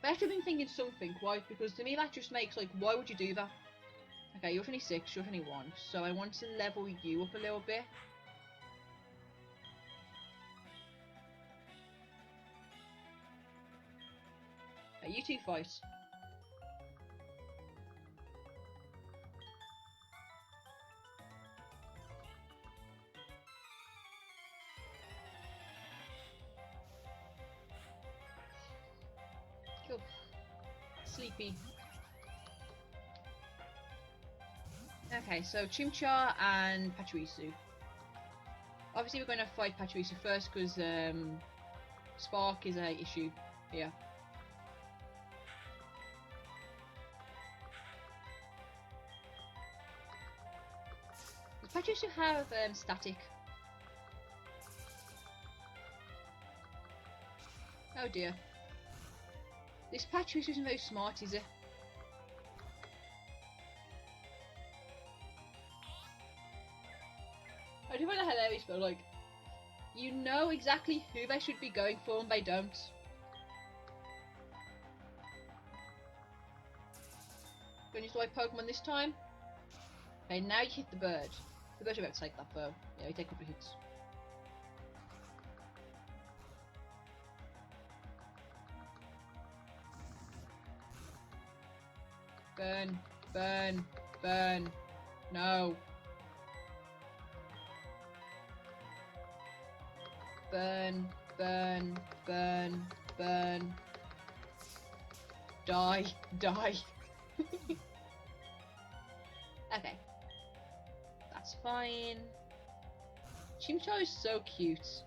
I actually been thinking something, right? Because to me that just makes, like, why would you do that? Okay, you're 26, you're 21, so I want to level you up a little bit. Okay, you two fight. Cool. Sleepy. Okay, so Chimchar and Pachirisu. Obviously we're going to fight Pachirisu first because Spark is a issue here. Does Pachirisu have static? Oh dear. This Pachirisu isn't very smart, is it? I do find that hilarious, but like, you know exactly who they should be going for and they don't. Gonna use the right Pokemon this time. Okay, now you hit the bird. The bird's about to take that though. Yeah, you take a couple of hits. Burn, burn, burn. No. Burn, burn, burn, burn. Die, die. Okay. That's fine. Chimchar is so cute.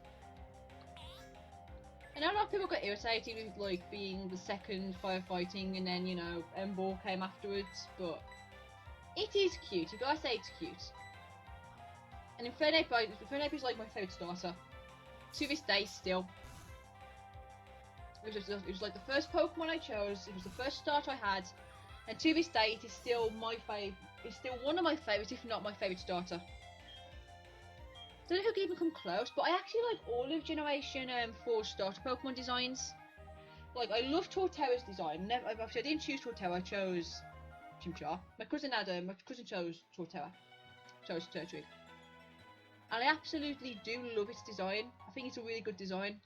I know a lot of people got irritated with like being the second firefighting and then, you know, Ember came afterwards, but it is cute. You gotta say it's cute. And Infernape is like my favourite starter. To this day still. It was like the first Pokemon I chose, it was the first starter I had, and to this day it is still my favourite. It's still one of my favourites, if not my favourite starter. Don't know who can even come close, but I actually like all of Generation 4 starter Pokemon designs. Like, I love Torterra's design. Obviously I didn't choose Torterra, I chose Chimchar. My cousin chose Torterra. Chose Turtwig. And I absolutely do love its design. I think it's a really good design.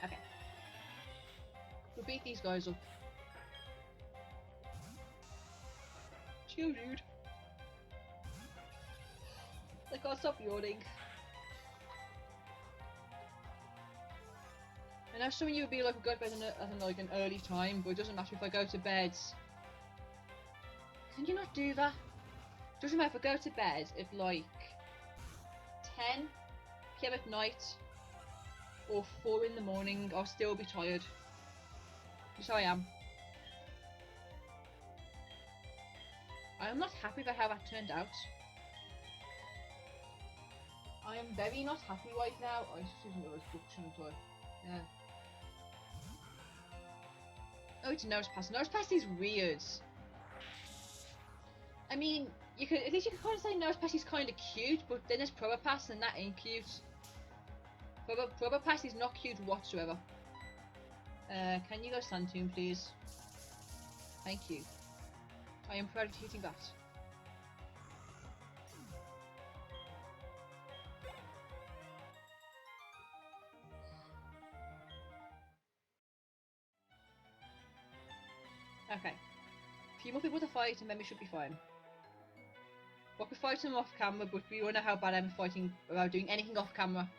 Okay. We'll beat these guys up. Chill, dude. I can't stop yawning. I know some of you would be like, go to bed at like an early time, but it doesn't matter if I go to bed. Can you not do that? It doesn't matter if I go to bed at like 10 PM at night or 4 in the morning, I'll still be tired. Just how I am. I am not happy about how that turned out. I am very not happy right now. Oh, it's just using those function toy. Yeah. Oh, it's a nose pass. Nose pass is weird. I mean, you could at least you can kind of say nose pass is kind of cute, but then there's Probopass and that ain't cute. Probopass is not cute whatsoever. Can you go Sand Tomb, please? Thank you. I am proud of hitting that. Okay. A few more people to fight and then we should be fine. Well, we fight them off camera, but we all know how bad I'm fighting without doing anything off camera.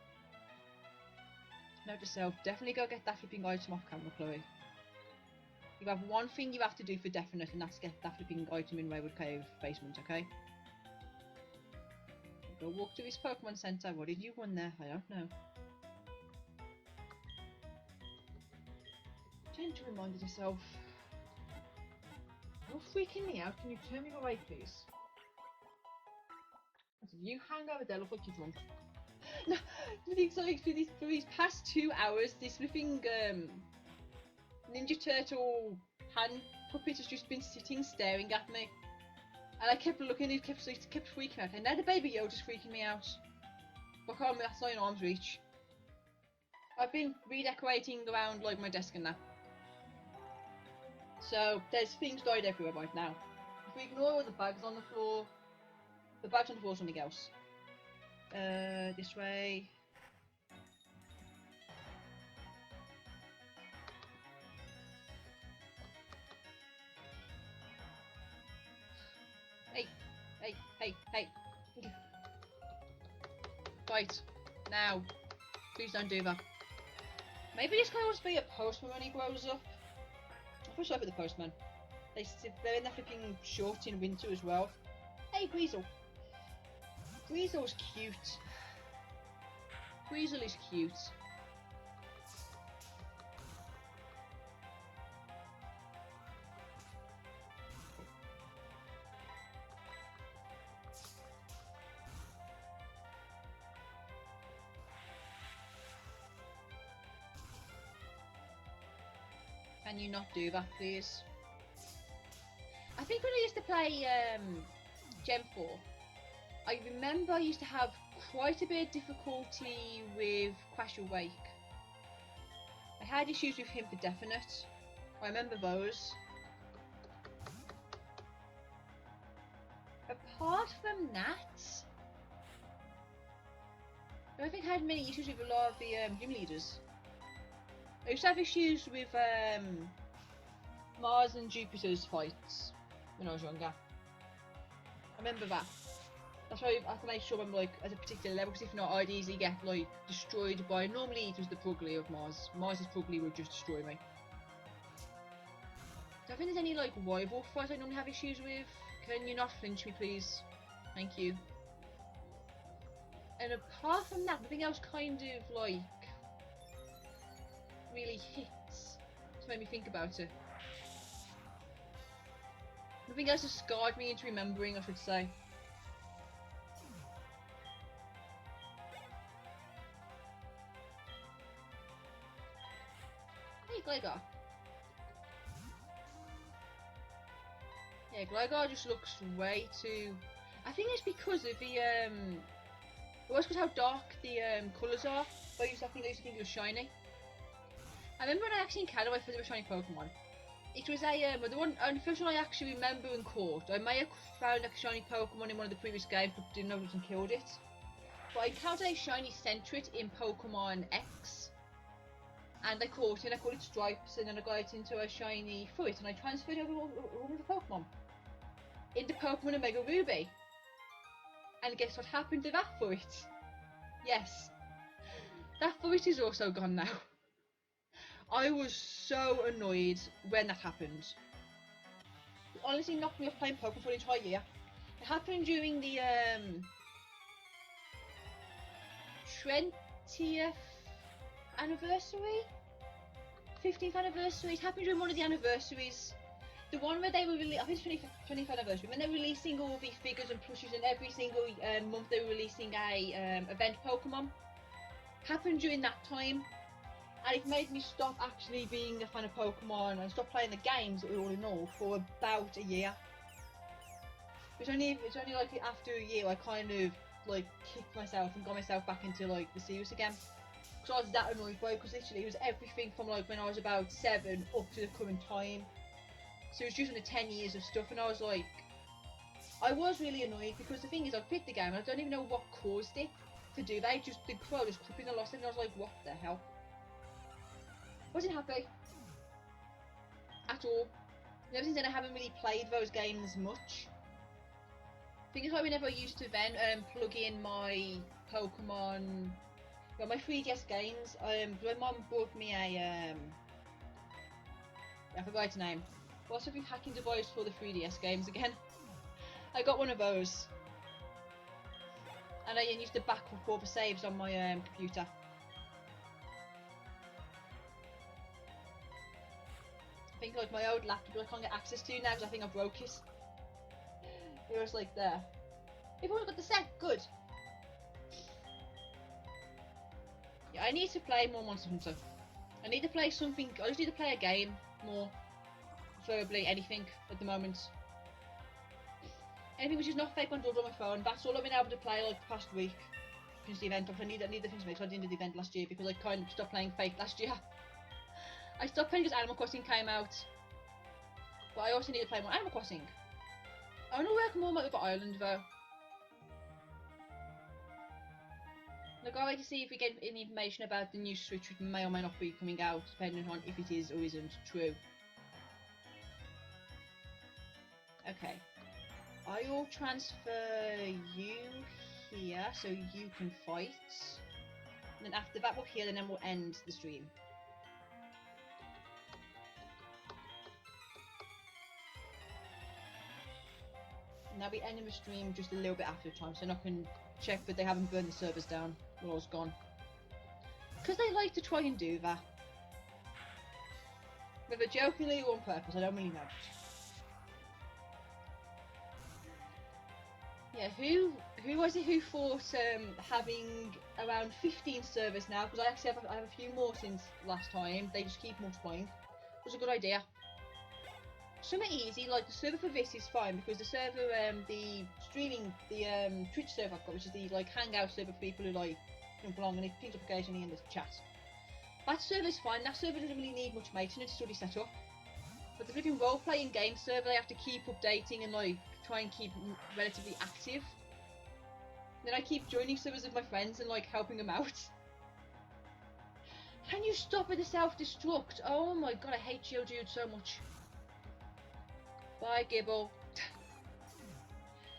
Note to self, definitely go get that flipping item off camera, Chloe. You have one thing you have to do for definite, and that's get that flipping item in Railwood Cave basement, okay? Go walk to this Pokemon Center. What did you run there? I don't know. Tend to remind yourself. You're freaking me out. Can you turn me away, please? You hang over there, look like you're drunk. No, sorry, for these past 2 hours, this flipping Ninja Turtle hand puppet has just been sitting staring at me. And I kept looking, it kept freaking me out. And now the Baby Yoda's freaking me out. But that's not in arm's reach. I've been redecorating around like my desk and that. So there's things died everywhere right now. If we ignore all the bags on the floor, the bags on the floor is something else. This way. Hey, hey, hey, hey. Right, now. Please don't do that. Maybe this guy wants to be a postman when he grows up. I feel sorry for the postman. They're in their flipping short in winter as well. Hey, Greasel. Greasel's cute. Greasel is cute. Can you not do that, please? I think when I used to play Gen 4, I remember I used to have quite a bit of difficulty with Crash Awake. I had issues with him for definite. I remember those. Apart from that, I don't think I had many issues with a lot of the gym leaders. I used to have issues with Mars and Jupiter's fights when I was younger. I remember that. That's why I have to make sure I'm like at a particular level, because if not, I'd easily get like destroyed by. Normally, it was the Pugly of Mars. Mars's Pugly would just destroy me. Do I think there's any like rival fights I normally have issues with? Can you not flinch me, please? Thank you. And apart from that, nothing else kind of like really hits to make me think about it. Nothing else has scarred me into remembering, I should say. Hey, Gligar. Yeah, Gligar just looks way too... I think it's because of the it was because how dark the colours are. But I used to think it was shiny. I remember when I actually encountered my first shiny Pokemon. It was the first one I actually remember and caught. I may have found like a shiny Pokemon in one of the previous games, but didn't know it and killed it. But I encountered a shiny Sentret in Pokemon X, and I caught it. I caught it Stripes, and then I got it into a shiny Fruit, and I transferred over all of the Pokemon into Pokemon Omega Ruby. And guess what happened to that Fruit? Yes, that Fruit is also gone now. I was so annoyed when that happened. It honestly knocked me off playing Pokemon for an entire year. It happened during the 20th anniversary? 15th anniversary? It happened during one of the anniversaries. The one where they were I think it's 20th anniversary, when they were releasing all the figures and plushes, and every single month they were releasing a event Pokemon. Happened during that time. And it made me stop actually being a fan of Pokemon and stop playing the games all in all for about a year. It's only like after a year I kind of like kicked myself and got myself back into like the series again. Because I was that annoyed by it, because literally it was everything from like when I was about 7 up to the current time. So it was just under 10 years of stuff, and I was like, I was really annoyed, because the thing is, I picked the game and I don't even know what caused it to do that. The crow just clipping the loss, and I was like, what the hell? Wasn't happy at all. And ever since then I haven't really played those games much. I think it's why whenever I used to then plug in my Pokemon, well, my 3DS games, my mum bought me a I forgot its name. What's the hacking device for the 3DS games again? I got one of those. And I used to back up all the saves on my computer. I think like my old laptop I can't get access to now because I think I broke it. It was like there. You've already got the set, good. Yeah, I need to play more Monster Hunter. I need to play something, I just need to play a game more. Preferably anything at the moment. Anything which is not fake on my phone, that's all I've been able to play like the past week. finish the event off. I need to finish it because I didn't do the event last year because I kind of stopped playing Fate last year. I stopped playing because Animal Crossing came out. But I also need to play more Animal Crossing. I want to work more on my other island though. I'll go away to see if we get any information about the new Switch, which may or may not be coming out, depending on if it is or isn't true. Okay. I will transfer you here so you can fight. And then after that we'll heal and then we'll end the stream. Now we end the stream just a little bit after the time so I can check that they haven't burned the servers down while I was gone. Because they like to try and do that. Whether jokingly or on purpose, I don't really know. Yeah, who was it who thought having around 15 servers now, because I actually have a few more since last time, they just keep multiplying, was a good idea. Something easy, like the server for this is fine, because the server, the streaming, the Twitch server I've got, which is the like hangout server for people who like don't belong and it pings up occasionally in the chat. That server's fine, that server doesn't really need much maintenance, it's already set up. But the flipping role-playing game server, they have to keep updating and like try and keep relatively active. Then I keep joining servers with my friends and like helping them out. Can you stop with the self-destruct? Oh my god, I hate Geodude so much. Bye, Gibble.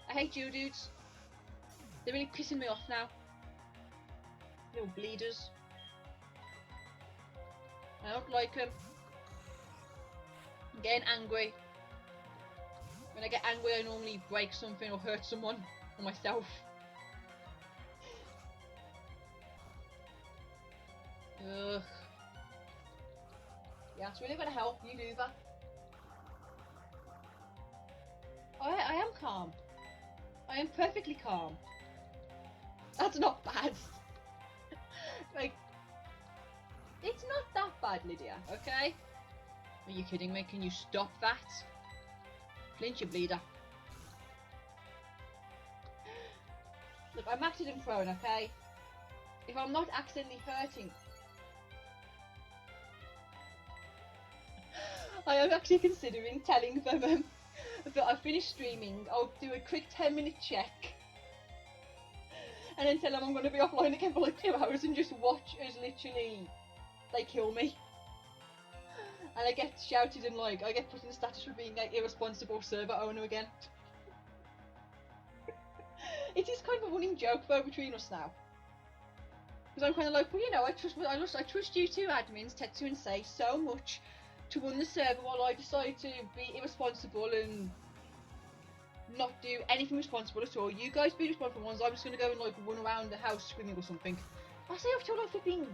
I hate Geodudes. They're really pissing me off now. Little bleeders. I don't like them. I'm getting angry. When I get angry, I normally break something or hurt someone or myself. Ugh. Yeah, it's really gonna help you do that. I am calm. I am perfectly calm. That's not bad. Like, it's not that bad, Lydia, okay? Are you kidding me? Can you stop that? Flinch, you bleeder. Look, I'm accident prone, okay? If I'm not accidentally hurting... I am actually considering telling them that I've finished streaming. I'll do a quick 10-minute check. And then tell them I'm going to be offline again for like 2 hours and just watch as literally they kill me. And I get shouted and like, I get put in the status for being like irresponsible server owner again. It is kind of a running joke though between us now. Because I'm kind of like, well, you know, I trust you two admins, Tetsu and Sei, so much to run the server while I decide to be irresponsible and not do anything responsible at all. You guys be responsible ones, I'm just going to go and like run around the house screaming or something. I say I've told like flipping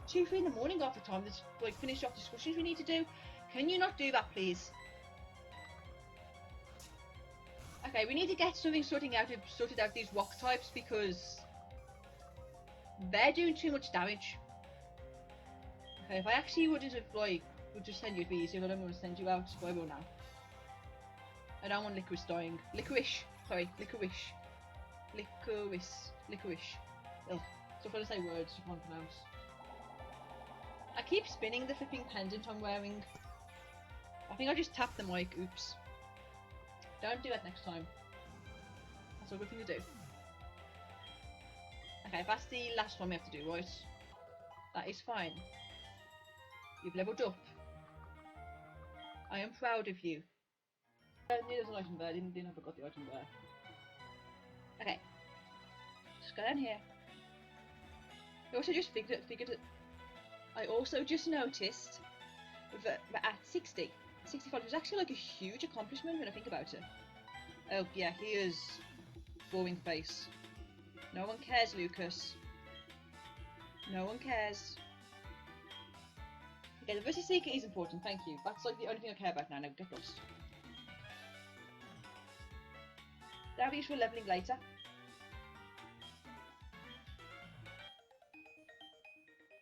2, 3 in the morning half the time, there's like finish off discussions we need to do. Can you not do that, please? Okay, we need to get something sorted out these rock types because they're doing too much damage. Okay, if I actually would just send you, it'd be easier, but I'm going to send you out, so I will now. I don't want Licorice dying. Licorice! Sorry, Licorice. Licorice. Ugh. So if I say words you can't pronounce. I keep spinning the flipping pendant I'm wearing. I think I just tapped the mic, oops. Don't do that next time. That's a good thing to do. Okay, that's the last one we have to do, right? That is fine. You've leveled up. I am proud of you. There's an item there, didn't have got the item there. Okay. Just go down here. I also just figured it. I also just noticed that at 65 was actually like a huge accomplishment when I think about it. Oh yeah, here's boring face. No one cares, Lucas. No one cares. Okay, the versus seeker is important, thank you. That's like the only thing I care about now. Now get lost. That'll be useful leveling later.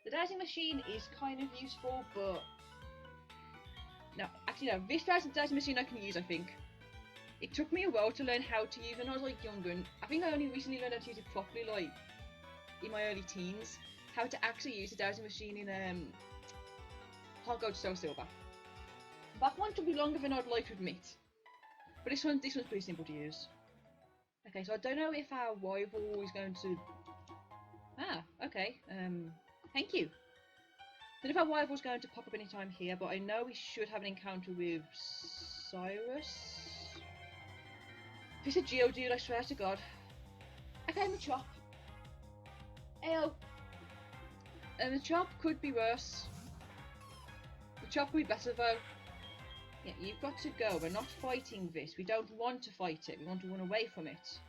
The dowsing machine is kind of useful, but no, actually no. This dowsing machine I can use, I think. It took me a while to learn how to use when I was like younger, and I think I only recently learned how to use it properly, like in my early teens how to actually use the dowsing machine in Heart Gold Soul Silver. That one took me longer than I'd like to admit, but this one's pretty simple to use. Okay, so I don't know if our rival is going to. Okay. Thank you. I don't know if our rival's going to pop up anytime here, but I know we should have an encounter with Cyrus. If it's a Geodude, I swear to God. Okay, the Chop. Ayo. And the Chop could be worse. The Chop could be better though. Yeah, you've got to go. We're not fighting this. We don't want to fight it. We want to run away from it.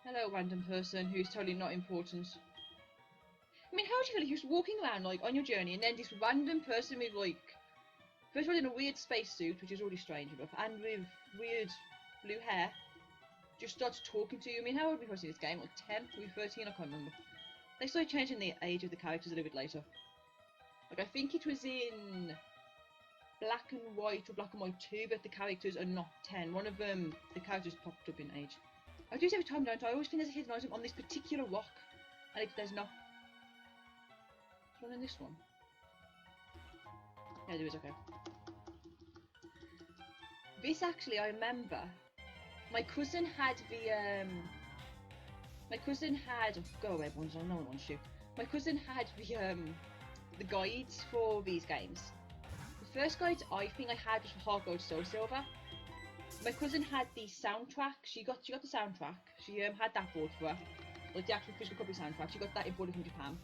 Hello, random person who's totally not important. I mean, how do you feel if you're just walking around, like, on your journey, and then this random person with, like, first of all in a weird spacesuit, which is already strange enough, and with weird blue hair, just starts talking to you? I mean, how old were we in this game? Like 10? Were we 13? I can't remember. They started changing the age of the characters a little bit later. Like, I think it was in Black and White or Black and White 2, but the characters are not 10. One of them, the characters popped up in age. I do this every time, don't I? I always think there's a hidden item on this particular rock, and there's not. There's one in this one. Yeah, there is, okay. This actually, I remember, my cousin had the, oh, go away, ones on, no one wants you. My cousin had the guides for these games. The first guide I think I had was for Heart Gold Soul Silver. My cousin had the soundtrack. She got the soundtrack. She had that bought for her, like the actual physical copy soundtrack. She got that imported from Japan,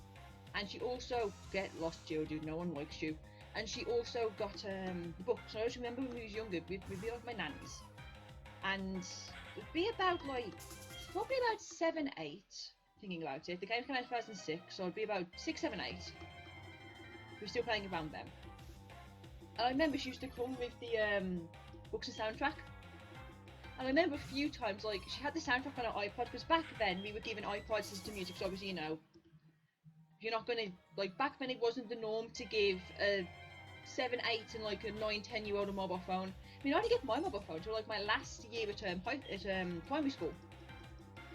and she also get lost, Geodude. No one likes you. And she also got the book. So I always remember when we was younger, we'd be like my nannies, and it'd be about like probably about 7, 8. Thinking about it, the game came out in 2006, so it'd be about 6, 7, 8. We're still playing around them. And I remember she used to come with the books and soundtrack. And I remember a few times, like, she had the soundtrack on her iPod, because back then we were given iPods to music, so obviously, you know, you're not gonna, like, back then it wasn't the norm to give a 7, 8 and like a 9, 10-year-old a mobile phone. I mean, I didn't get my mobile phone until like my last year at primary school.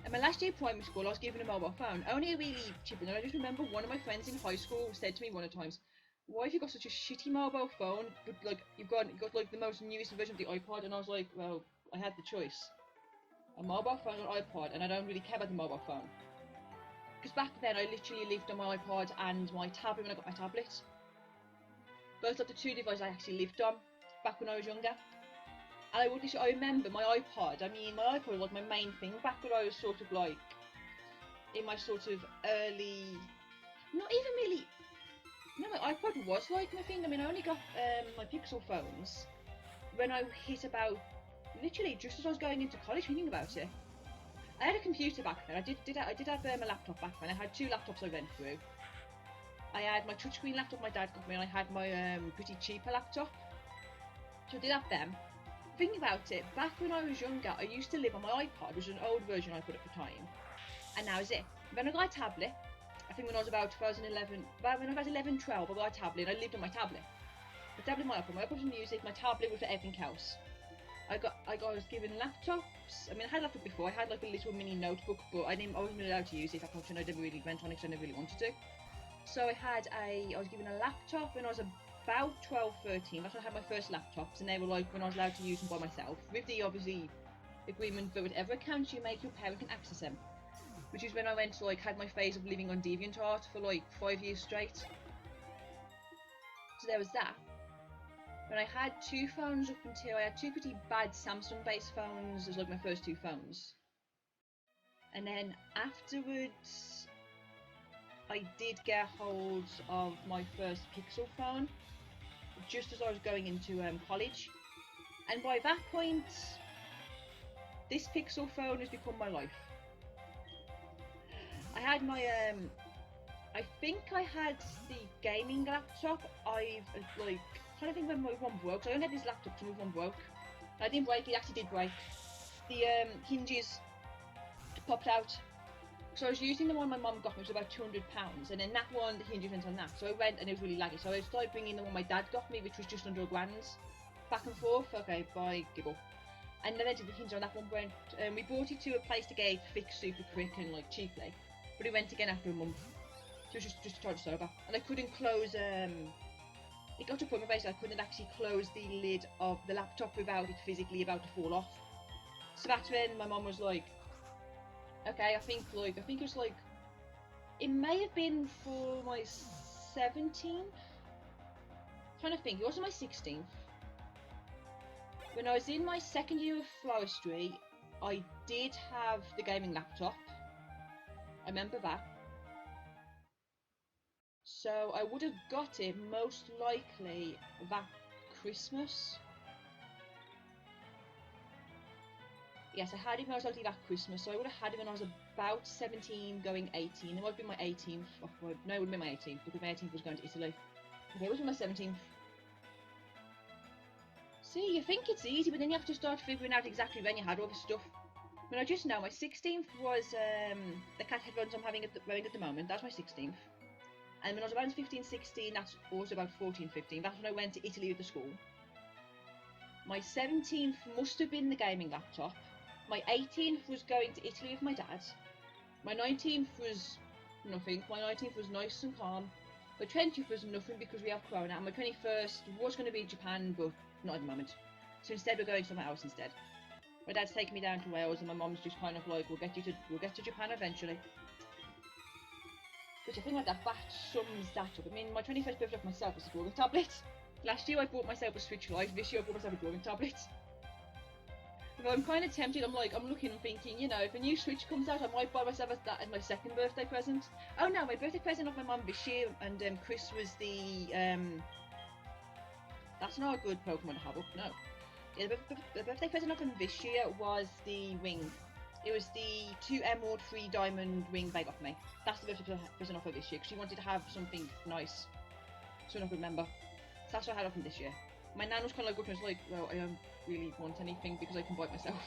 And my last year of primary school, I was given a mobile phone, only a really cheap one. And I just remember one of my friends in high school said to me one of the times, "Why have you got such a shitty mobile phone, but like you've got like the most newest version of the iPod?" And I was like, well, I had the choice. A mobile phone or an iPod, and I don't really care about the mobile phone. Because back then I literally lived on my iPod and my tablet when I got my tablet. Those are the two devices I actually lived on back when I was younger. And I remember my iPod, I mean my iPod was like my main thing back when I was sort of like in my sort of early, not even really, no, my iPod was like my thing. I mean, I only got my Pixel phones when I hit about, literally just as I was going into college, thinking about it. I had a computer back then. I did have a laptop back then. I had 2 laptops I went through. I had my touchscreen laptop my dad got me, and I had my pretty cheaper laptop. So I did have them. Thinking about it, back when I was younger, I used to live on my iPod, which was an old version I put at the time. And now is it. Then I got a tablet. I think when I was about 2011, when I was 11, 12, I got a tablet, and I lived on my tablet. The tablet, my iPod for music, my tablet was for everything else. I was given laptops. I mean, I had a laptop before. I had like a little mini notebook, but I wasn't really allowed to use it. Unfortunately, I never really went on it because I never really wanted to. So I was given a laptop when I was about 12, 13. That's when I had my first laptops, and they were like when I was allowed to use them by myself, with the obviously agreement that whatever accounts you make, your parent can access them. Which is when I went to like had my phase of living on DeviantArt for like 5 years straight. So there was that. When I had 2 phones up until I had 2 pretty bad Samsung-based phones. It was like my first 2 phones. And then afterwards, I did get hold of my first Pixel phone, just as I was going into college. And by that point, this Pixel phone has become my life. I had my, I think I had the gaming laptop. I trying to think when my one broke. So I only had this laptop to move one broke. I didn't break it, actually did break. The hinges popped out. So I was using the one my mum got me, which was about £200, and then that one, the hinges went on that. So I went and it was really laggy. So I started bringing the one my dad got me, which was just under £1,000. Back and forth, okay, bye, giggle. And then I did the hinge on that one went. We brought it to a place to get fixed super quick and like cheaply, but it went again after a month. So it was just to try to sober, and I couldn't close. It got to a point where basically I couldn't actually close the lid of the laptop without it physically about to fall off. So that's when my mum was like, "Okay, I think it was like, it may have been for my 17th. Trying to think, it wasn't my 16th. When I was in my second year of floristry, I did have the gaming laptop. I remember that. So I would have got it most likely that Christmas. Yes, I had it when I was likely that Christmas, so I would have had it when I was about 17 going 18. It might have been my 18th. Oh, no, it would have been my 18th because my 18th was going to Italy. Okay, it was my 17th. See, you think it's easy, but then you have to start figuring out exactly when you had all the stuff. I mean, I just know my 16th was the cat headphones I'm wearing at the moment. That's my 16th. And when I was around 15, 16, that's also about 14, 15. That's when I went to Italy with the school. My 17th must have been the gaming laptop. My 18th was going to Italy with my dad. My 19th was nothing. My 19th was nice and calm. My 20th was nothing because we have Corona. And my 21st was going to be Japan, but not at the moment. So instead we're going somewhere else instead. My dad's taking me down to Wales and my mom's just kind of like, we'll get to Japan eventually. Which I think like that sums that up. I mean, my 21st birthday of myself was a drawing tablet. Last year I bought myself a Switch Lite. This year I bought myself a drawing tablet. But I'm kind of tempted. I'm looking and thinking, you know, if a new Switch comes out, I might buy myself that as my second birthday present. Oh no, my birthday present of my mum this year, and Chris was the that's not a good Pokemon to have up. No, yeah, the birthday present of him this year was the ring. It was the 2 emerald 3 diamond ring they got for me. That's the birthday present of her this year because she wanted to have something nice, so I could remember. So that's what I had of him this year. My nan was kind of like looking, like, well, I don't really want anything because I can buy it myself.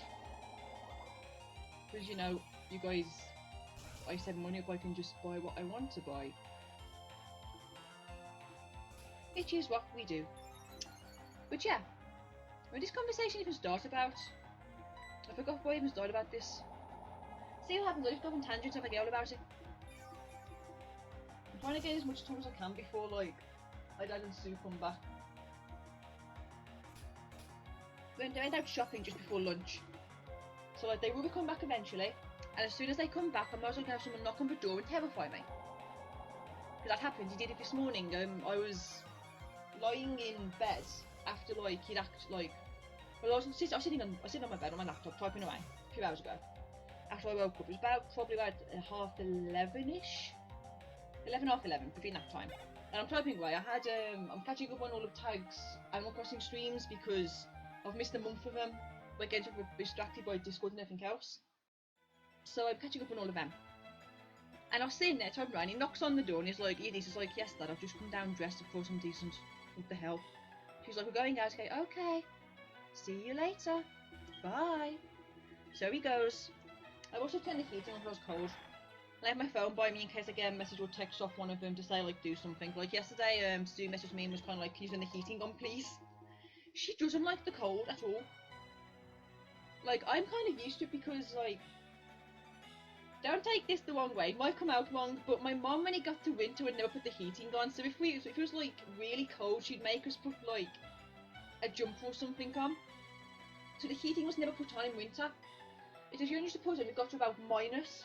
Because, you know, you guys, I save money if I can just buy what I want to buy. Which is what we do. But yeah, when this conversation even started about, I forgot why I even started about this. See what happens, I just go on tangents if I get all about it. I'm trying to get as much time as I can before, like, my dad and Sue come back. They went out shopping just before lunch. So like, they will be coming back eventually. And as soon as they come back, I might as well have someone knock on the door and terrify me. Because that happened, he did it this morning. I was lying in bed after like, he'd act like... Well, I was sitting on my bed on my laptop typing away a few hours ago. After I woke up, it was probably about 11:30ish. 11, between that time. And I'm typing away. I'm catching up on all of Tag's Animal Crossing streams because I've missed a month of them. Like, getting distracted by Discord and everything else. So I'm catching up on all of them. And I was sitting there typing away and he knocks on the door and he's like, Edith is like, yes dad, I've just come down dressed to throw some decent. What the hell? She's like, we're going out. Okay. See you later. Bye. So he goes. I also turned the heating on because I was cold. I have my phone by me in case I get a message or text off one of them to say like do something. Like yesterday, Sue messaged me and was kind of like, can you turn the heating on please? She doesn't like the cold at all. Like, I'm kind of used to it because like, don't take this the wrong way, it might come out wrong, but my mom when it got to winter would never put the heating on, so if it was like really cold, she'd make us put like a jumper or something on. So the heating was never put on in winter. It was only supposed to, it got to about minus.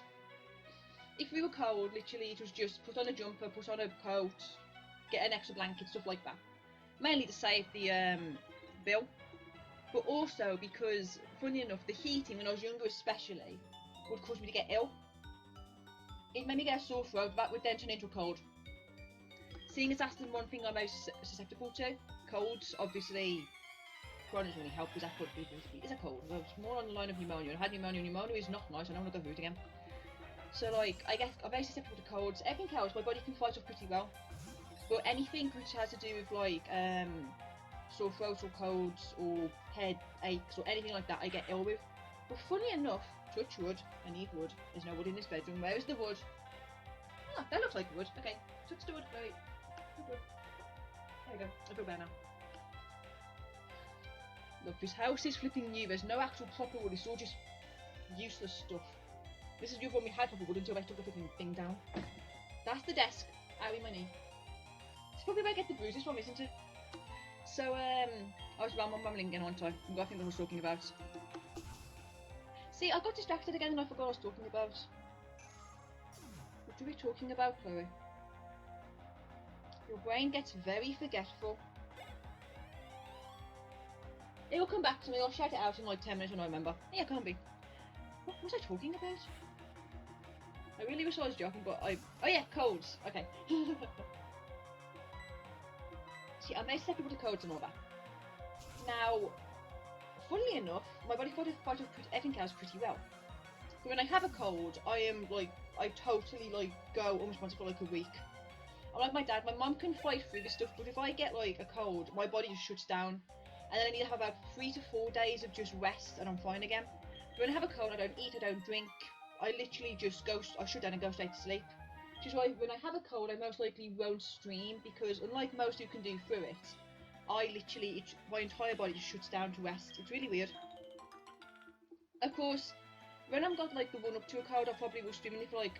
If we were cold, literally it was just put on a jumper, put on a coat, get an extra blanket, stuff like that. Mainly to save the bill, but also because, funny enough, the heating when I was younger especially would cause me to get ill. It made me get a sore throat, that would then turn into a cold. Seeing as that's the one thing I'm most susceptible to, colds, obviously, Corona doesn't really help because that could be is a cold. Well, it's more on the line of pneumonia. I had pneumonia. Pneumonia is not nice. I don't want to go through it again. So like, I guess I'm very susceptible to colds. Everything else, my body can fight off pretty well. But anything which has to do with like sore throat or colds or headaches or anything like that, I get ill with. But funny enough, touch wood, I need wood. There's no wood in this bedroom. Where is the wood? Ah, that looks like wood. Okay, touch the wood. Wait. There we go. I feel better now. Look, this house is flipping new. There's no actual proper wood. It's all just useless stuff. This is the other one we had proper wood until they took the flipping thing down. That's the desk. Owie, my knee. It's probably where I get the bruises from, isn't it? So, I was rambling again, aren't I? I think what I was talking about. See, I got distracted again and I forgot what I was talking about. What were we talking about, Chloe? Your brain gets very forgetful. It will come back to me. I'll shout it out in like 10 minutes when I remember. Yeah, can't be. What was I talking about? I really wish I was joking, but oh yeah, codes. Okay. See, I made separate with the codes and all that. Now, funnily enough, my body fights everything else pretty well. But when I have a cold, I totally like go almost for like a week. I'm like my dad. My mum can fight through this stuff, but if I get like a cold, my body just shuts down. And then I need to have about 3 to 4 days of just rest and I'm fine again. But when I have a cold, I don't eat, I don't drink. I literally just I shut down and go straight to sleep. Which is why when I have a cold, I most likely won't stream, because unlike most who can do through it, my entire body just shuts down to rest. It's really weird. Of course, when I've got like the run up to a cold, I probably will stream, and if like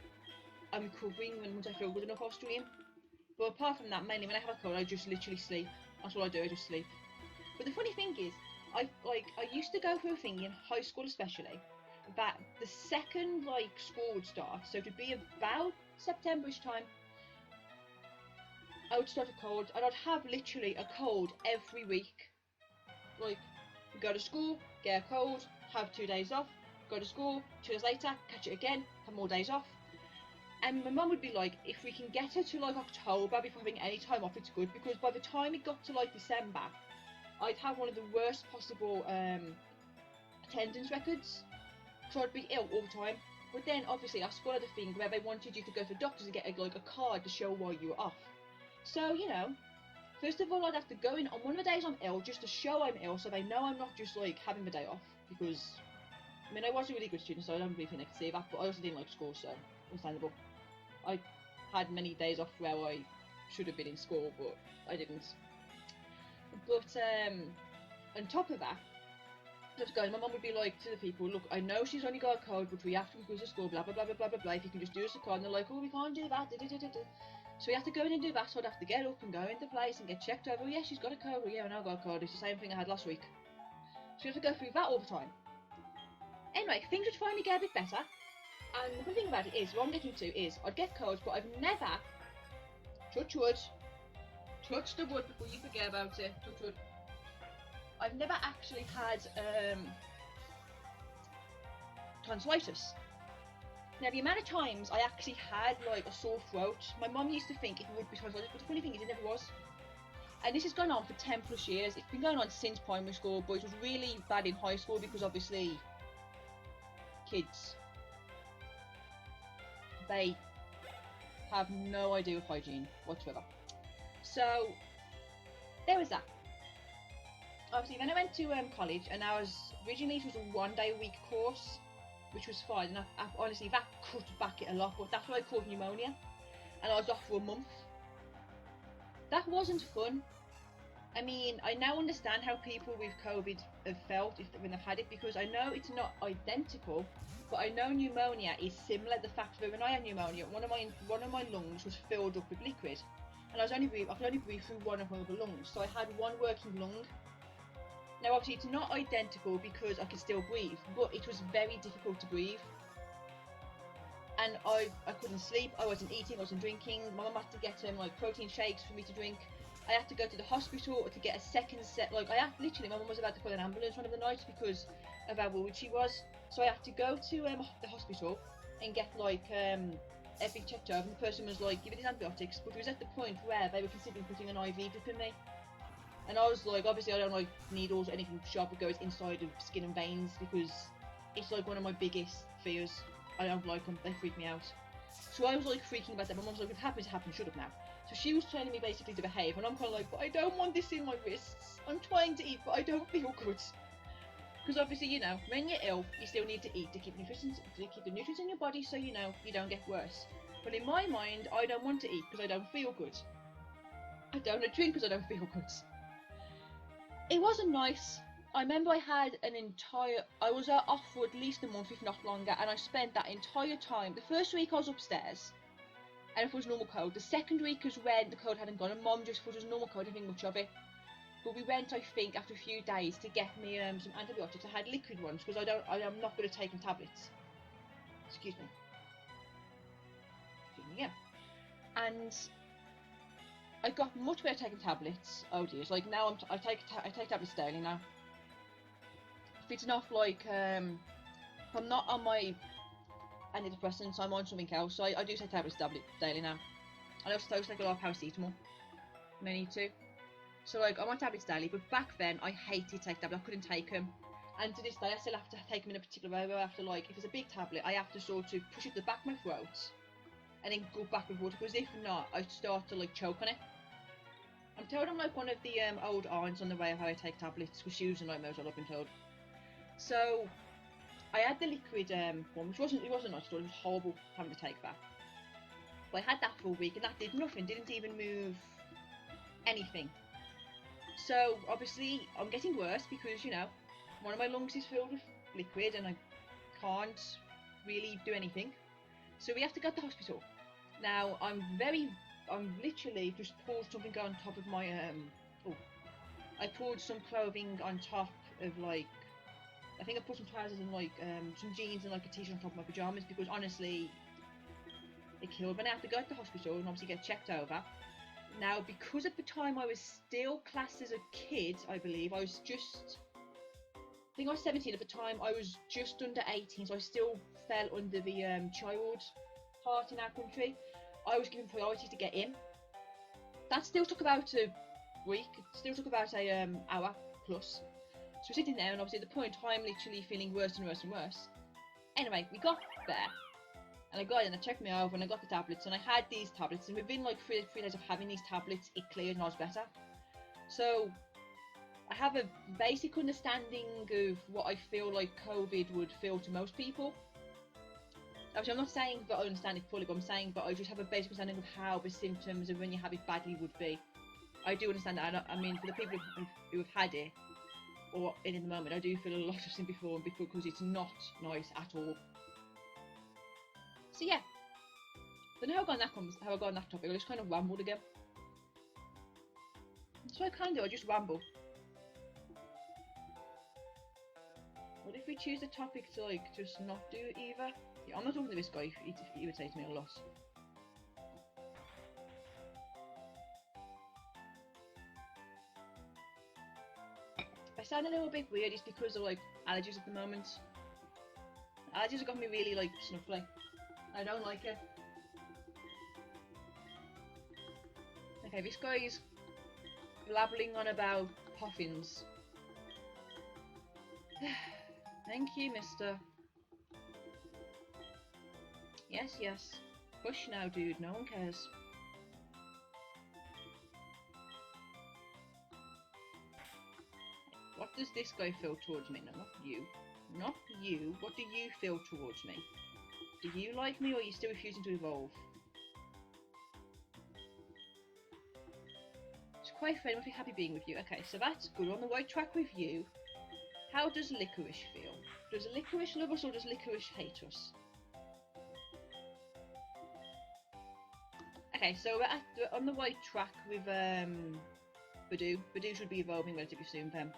I'm recovering and once I feel good enough, I'll stream. But apart from that, mainly when I have a cold, I just literally sleep. That's what I do, I just sleep. But the funny thing is, I used to go through a thing in high school especially, that the second like school would start, so to be about September-ish time, I would start a cold, and I'd have literally a cold every week. Like, go to school, get a cold, have 2 days off, go to school, 2 days later, catch it again, have more days off. And my mum would be like, if we can get her to like October before having any time off, it's good, because by the time it got to like December, I'd have one of the worst possible attendance records, so I'd be ill all the time. But then obviously our school had a thing where they wanted you to go to the doctors and get a card to show why you were off. So, you know, first of all I'd have to go in on one of the days I'm ill just to show I'm ill, so they know I'm not just like having the day off, because I mean I was a really good student, so I don't really think they could see that, but I also didn't like school, so understandable. I had many days off where I should have been in school, but I didn't. But on top of that, just going, my mum would be like to the people, look, I know she's only got a cold, but we have to go to school, blah blah blah blah blah blah blah. If you can just do us a card, and they're like, oh, we can't do that. So we have to go in and do that. So I'd have to get up and go into place and get checked over. Oh yeah, she's got a cold. Well, yeah, I know I got a cold. It's the same thing I had last week. So you have to go through that all the time. Anyway, things would finally get a bit better. And the good thing about it is, what I'm getting to is, I'd get colds, but I've never, touch wood, touch the wood before you forget about it, touch wood. I've never actually had tonsillitis. Now the amount of times I actually had like a sore throat, my mum used to think it would be tonsillitis, but the funny thing is it never was. And this has gone on for 10 plus years. It's been going on since primary school, but it was really bad in high school because obviously kids, they have no idea of hygiene whatsoever. So there was that. Obviously then I went to college, and originally it was a 1 day a week course, which was fine, and I honestly that cut back it a lot, but that's what I caught pneumonia, and I was off for a month. That wasn't fun. I mean, I now understand how people with COVID have felt when they've had it, because I know it's not identical, but I know pneumonia is similar. The fact that when I had pneumonia, one of my lungs was filled up with liquid, and I could only breathe through one of my other lungs, so I had one working lung. Now obviously it's not identical because I could still breathe, but it was very difficult to breathe. And I couldn't sleep, I wasn't eating, I wasn't drinking. My mum had to get like protein shakes for me to drink. I had to go to the hospital to get a second set, my mum was about to call an ambulance one of the nights because of how worried she was. So I had to go to the hospital and get like everything checked over, and the person was like, give it these antibiotics, but it was at the point where they were considering putting an IV drip in me. And I was like, obviously I don't like needles or anything sharp that goes inside of skin and veins, because it's like one of my biggest fears. I don't like them, they freak me out. So I was like freaking about that. My mum's like, if it happens, it happens, shut up now. So she was telling me basically to behave, and I'm kind of like, but I don't want this in my wrists. I'm trying to eat, but I don't feel good. Because obviously, you know, when you're ill, you still need to eat to keep the nutrients in your body, so you know, you don't get worse. But in my mind, I don't want to eat because I don't feel good. I don't drink because I don't feel good. It wasn't nice. I remember I had an entire. I was off for at least a month, if not longer, and I spent that entire time. The first week I was upstairs, and it was normal code. The second week is when the code hadn't gone, and Mom just thought it was normal code, didn't think much of it. But we went, I think, after a few days to get me some antibiotics. I had liquid ones because I'm not good at taking tablets. Excuse me. Yeah. And I got much better taking tablets. Oh dear! It's like now I take tablets daily now. If it's not like if I'm not on my antidepressants, I'm on something else. So I do take tablets daily now. I also take a lot of paracetamol when I need to. So like I'm on tablets daily, but back then I hated to take tablets. I couldn't take them, and to this day I still have to take them in a particular way. Where I have to, like, if it's a big tablet, I have to sort of push it to the back of my throat and then go back with water, because if not, I start to like choke on it. I'm told I'm like one of the old aunts on the way of how I take tablets, because she was like most I've been told. So I had the liquid one, which wasn't nice at all. It was horrible having to take that. But I had that for a week, and that did nothing. Didn't even move anything. So obviously I'm getting worse because, you know, one of my lungs is filled with liquid and I can't really do anything. So we have to go to the hospital. Now I'm literally just poured something on top of my I poured some clothing on top of, like, I think I put some trousers and like some jeans and like a t-shirt on top of my pajamas, because honestly it killed me. I have to go to the hospital and obviously get checked over. Now, because at the time I was still classed as a kid, I believe, I think I was 17 at the time, I was just under 18, so I still fell under the child part in our country. I was given priority to get in. That still took about a week, it still took about a hour plus. So we're sitting there, and obviously at the point I'm literally feeling worse and worse and worse. Anyway, we got there. And I got in, I checked me over, and I got the tablets, and I had these tablets, and within like three days of having these tablets, it cleared and I was better. So I have a basic understanding of what I feel like COVID would feel to most people. Obviously, I'm not saying that I understand it fully, but I'm saying that I just have a basic understanding of how the symptoms of when you have it badly would be. I do understand that. I mean, for the people who have had it, or in the moment, I do feel a lot of sympathy for them, because it's not nice at all. So yeah, don't know how I got on that topic. I just kind of rambled again. That's what I kind of do. I just ramble. What if we choose a topic to like just not do either? Yeah, I'm not talking to this guy if he irritates me a lot. If I sound a little bit weird, it's because of like allergies at the moment. Allergies have got me really like snuffly. I don't like it. Okay, this guy is blabbling on about puffins. Thank you, mister. Yes, yes. Push now, dude. No one cares. What does this guy feel towards me? No, not you. Not you. What do you feel towards me? Do you like me, or are you still refusing to evolve? It's quite friendly, happy being with you. Okay, so that's good. We're on the right track with you. How does Licorice feel? Does Licorice love us, or does Licorice hate us? Okay, so we're on the right track with Badoo. Badoo should be evolving relatively soon then.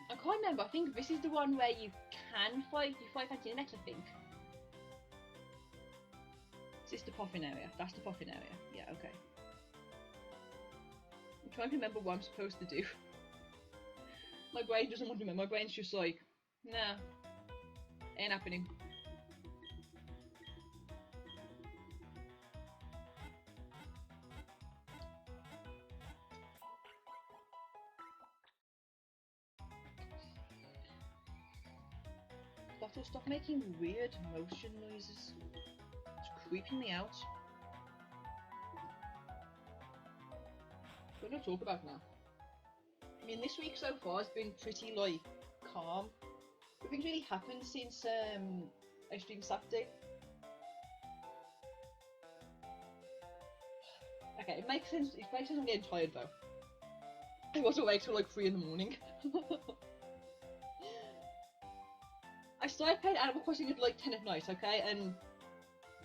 I can't remember. I think this is the one where you can fight. You fight fancy next, I think. Is this the Puffin area? That's the Puffin area. Yeah, okay. I'm trying to remember what I'm supposed to do. My brain doesn't want to remember. My brain's just like, nah, ain't happening. Bottle, stop making weird motion noises. It's creeping me out. What do I talk about now? I mean, this week so far has been pretty, like, calm. Nothing's really happened since I streamed Saturday. Okay, it makes sense. It makes sense I'm getting tired though. I was awake till like 3 in the morning. I started playing Animal Crossing at like 10 at night, okay, and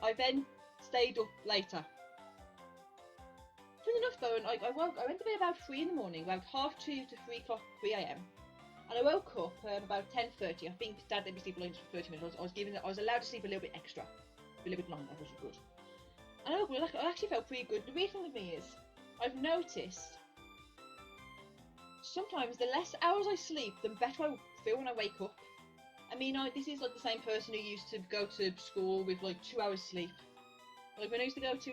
I then stayed up later. Funny enough though, and I went to bed about 3 in the morning, about 2:30 to 3 a.m. And I woke up about 10:30. I think Dad let me sleep alone for 30 minutes. I was allowed to sleep a little bit extra, a little bit longer, which was good. And I actually felt pretty good. The reason with me is, I've noticed sometimes the less hours I sleep, the better I feel when I wake up. I mean, this is like the same person who used to go to school with like 2 hours sleep. Like when I used to go to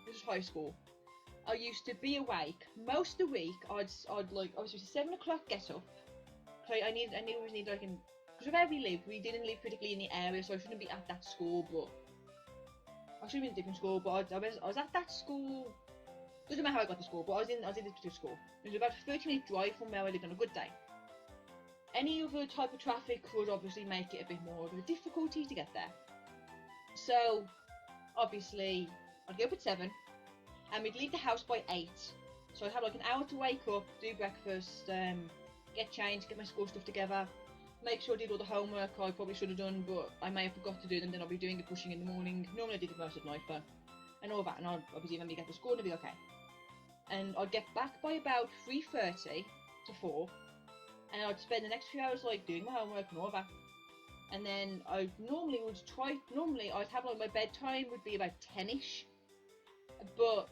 this was high school, I used to be awake most of the week. I'd like I was just 7 o'clock get up. So I always need like because where we didn't live particularly in the area, so I shouldn't be at that school. But I should have been in a different school. But I was at that school. Doesn't matter how I got to school, but I was in this particular school. It was about a 30-minute drive from where I lived on a good day. Any other type of traffic would obviously make it a bit more of a difficulty to get there. So obviously I'd get up at 7 and we'd leave the house by 8. So I'd have like an hour to wake up, do breakfast, get changed, get my school stuff together, make sure I did all the homework I probably should have done, but I may have forgot to do them, then I'll be doing the pushing in the morning. Normally I did it most at night, but and all that, and I'd obviously when we get to school it'll be okay. And I'd get back by about 3:30 to 4, and I'd spend the next few hours like doing my homework and all that. And then I'd have like my bedtime would be about 10ish, but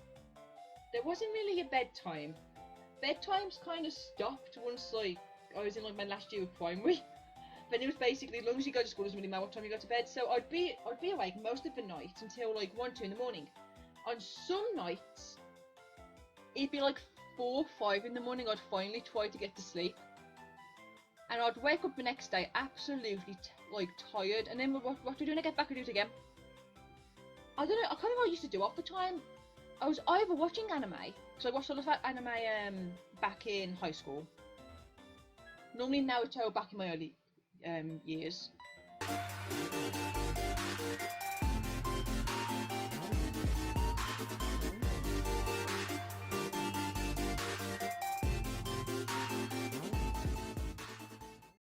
there wasn't really a bedtime. Bedtime's kind of stopped once like I was in like my last year of primary. Then it was basically as long as you go to school, it doesn't really matter what time you go to bed. So I'd be awake most of the night until like 1, 2 in the morning. On some nights, it'd be like 4, 5 in the morning. I'd finally try to get to sleep, and I'd wake up the next day absolutely tired. And then what do I do when I get back? I do it again. I don't know. I can't remember what I used to do half the time. I was either watching anime, because I watched a lot of anime back in high school. Normally Naruto back in my early years.